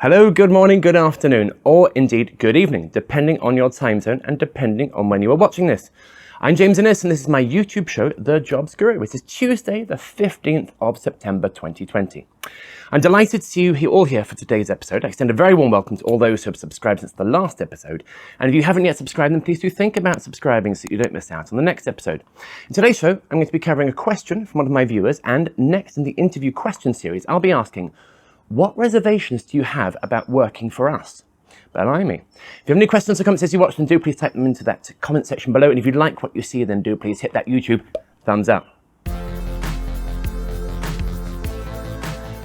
Hello, good morning, good afternoon, or indeed good evening, depending on your time zone and depending on when you are watching this. I'm James Innes and this is my YouTube show, The Jobs Guru. It is Tuesday, the 15th of September 2020. I'm delighted to see you all here for today's episode. I extend a very warm welcome to all those who have subscribed since the last episode. And if you haven't yet subscribed, then please do think about subscribing so that you don't miss out on the next episode. In today's show, I'm going to be covering a question from one of my viewers, and next in the interview question series, I'll be asking, what reservations do you have about working for us? Blimey. If you have any questions or comments as you watch, then do please type them into that comment section below. And if you like what you see, then do please hit that YouTube thumbs up.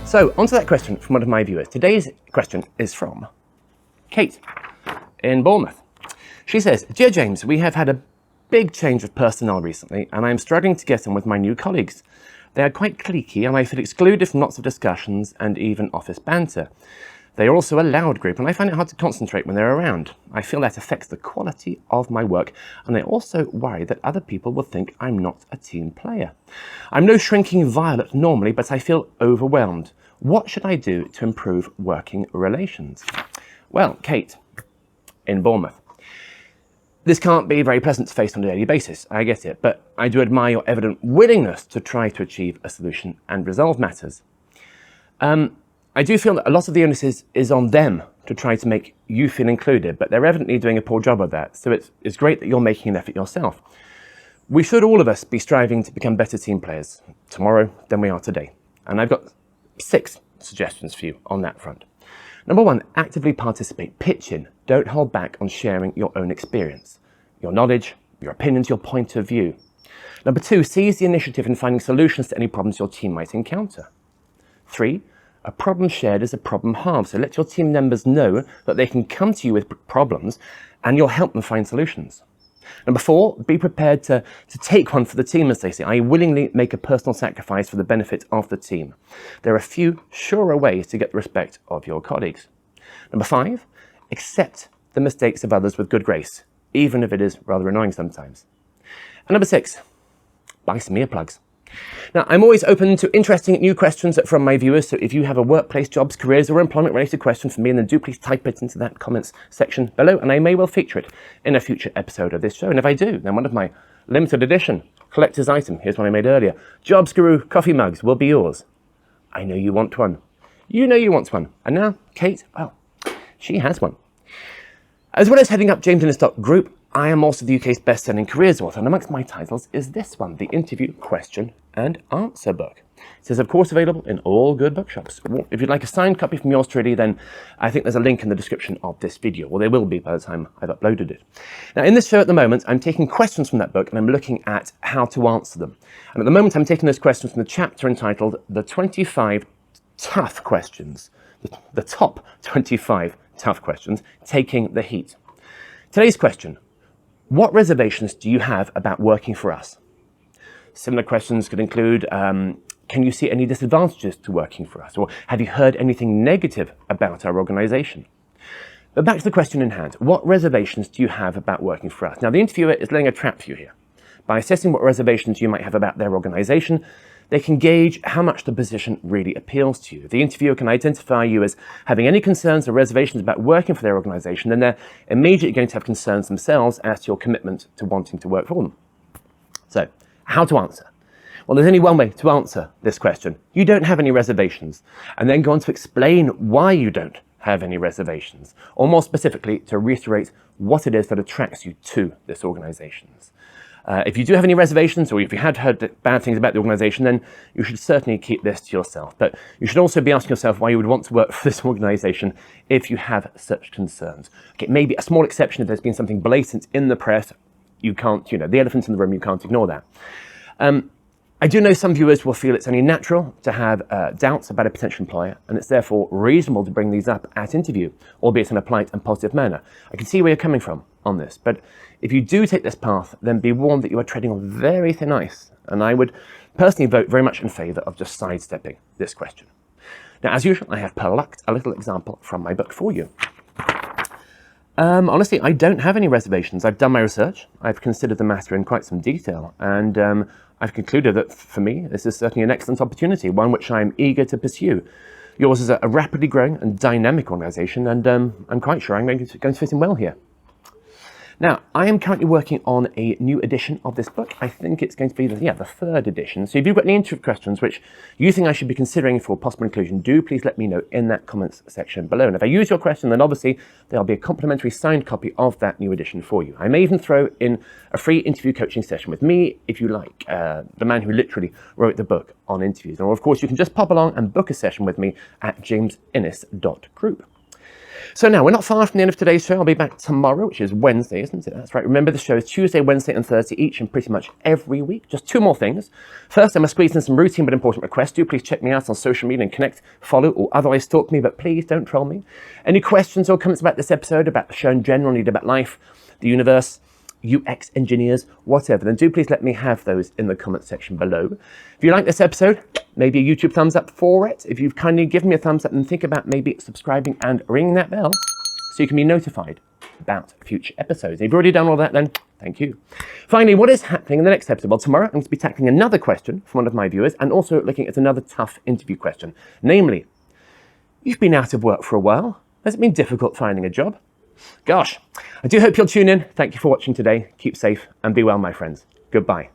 So, onto that question from one of my viewers. Today's question is from Kate in Bournemouth. She says, "Dear James, we have had a big change of personnel recently, and I am struggling to get on with my new colleagues. They are quite cliquey, and I feel excluded from lots of discussions and even office banter. They are also a loud group, and I find it hard to concentrate when they're around. I feel that affects the quality of my work, and I also worry that other people will think I'm not a team player. I'm no shrinking violet normally, but I feel overwhelmed. What should I do to improve working relations?" Well, Kate in Bournemouth, this can't be very pleasant to face on a daily basis, I get it, but I do admire your evident willingness to try to achieve a solution and resolve matters. I do feel that a lot of the onus is on them to try to make you feel included, but they're evidently doing a poor job of that, so it's great that you're making an effort yourself. We should all of us be striving to become better team players tomorrow than we are today, and I've got 6 suggestions for you on that front. Number 1, actively participate, pitch in, don't hold back on sharing your own experience, your knowledge, your opinions, your point of view. Number 2, seize the initiative in finding solutions to any problems your team might encounter. 3, a problem shared is a problem halved, so let your team members know that they can come to you with problems and you'll help them find solutions. Number 4, be prepared to take one for the team, as they say. I willingly make a personal sacrifice for the benefit of the team. There are few surer ways to get the respect of your colleagues. Number 5, accept the mistakes of others with good grace, even if it is rather annoying sometimes. And number 6, buy some earplugs. Now, I'm always open to interesting new questions from my viewers, so if you have a workplace, jobs, careers, or employment-related question for me, then do please type it into that comments section below, and I may well feature it in a future episode of this show. And if I do, then one of my limited edition collector's item, here's one I made earlier, Jobs Guru coffee mugs will be yours. I know you want one. You know you want one. And now, Kate, well, she has one. As well as heading up James Innes Group, I am also the UK's best-selling careers author, and amongst my titles is this one, the Interview Question and Answer book. It is, of course, available in all good bookshops. If you'd like a signed copy from yours truly, then I think there's a link in the description of this video, or there will be by the time I've uploaded it. Now, in this show at the moment, I'm taking questions from that book, and I'm looking at how to answer them. And at the moment, I'm taking those questions from the chapter entitled The 25 Tough Questions, the top 25 tough questions, taking the heat. Today's question: what reservations do you have about working for us? Similar questions could include, can you see any disadvantages to working for us? Or have you heard anything negative about our organisation? But back to the question in hand. What reservations do you have about working for us? Now, the interviewer is laying a trap for you here. By assessing what reservations you might have about their organisation, they can gauge how much the position really appeals to you. If the interviewer can identify you as having any concerns or reservations about working for their organisation, then they're immediately going to have concerns themselves as to your commitment to wanting to work for them. So, how to answer? Well, there's only one way to answer this question. You don't have any reservations, and then go on to explain why you don't have any reservations, or more specifically, to reiterate what it is that attracts you to this organisation. If you do have any reservations, or if you had heard bad things about the organisation, then you should certainly keep this to yourself. But you should also be asking yourself why you would want to work for this organisation if you have such concerns. Okay, maybe a small exception if there's been something blatant in the press. You can't, the elephant in the room, you can't ignore that. I do know some viewers will feel it's only natural to have doubts about a potential employer, and it's therefore reasonable to bring these up at interview, albeit in a polite and positive manner. I can see where you're coming from on this, but if you do take this path, then be warned that you are treading on very thin ice, and I would personally vote very much in favour of just sidestepping this question. Now, as usual, I have plucked a little example from my book for you. Honestly, I don't have any reservations. I've done my research, I've considered the matter in quite some detail, and I've concluded that for me, this is certainly an excellent opportunity, one which I'm eager to pursue. Yours is a rapidly growing and dynamic organisation, and I'm quite sure I'm going to fit in well here. Now, I am currently working on a new edition of this book. I think it's going to be the third edition. So if you've got any interview questions which you think I should be considering for possible inclusion, do please let me know in that comments section below. And if I use your question, then obviously there'll be a complimentary signed copy of that new edition for you. I may even throw in a free interview coaching session with me, if you like, the man who literally wrote the book on interviews. Or of course, you can just pop along and book a session with me at jamesinnes.group. So now, we're not far from the end of today's show. I'll be back tomorrow, which is Wednesday, isn't it? That's right. Remember, the show is Tuesday, Wednesday, and Thursday each, and pretty much every week. Just two more things. First, I must squeeze in some routine but important requests. Do please check me out on social media and connect, follow, or otherwise stalk me, but please don't troll me. Any questions or comments about this episode, about the show in general, need about life, the universe, UX engineers, whatever, then do please let me have those in the comment section below. If you like this episode, maybe a YouTube thumbs up for it. If you've kindly given me a thumbs up, then think about maybe subscribing and ringing that bell so you can be notified about future episodes. If you've already done all that, then thank you. Finally, what is happening in the next episode? Well, tomorrow I'm going to be tackling another question from one of my viewers and also looking at another tough interview question. Namely, you've been out of work for a while. Has it been difficult finding a job? Gosh, I do hope you'll tune in. Thank you for watching today. Keep safe and be well, my friends. Goodbye.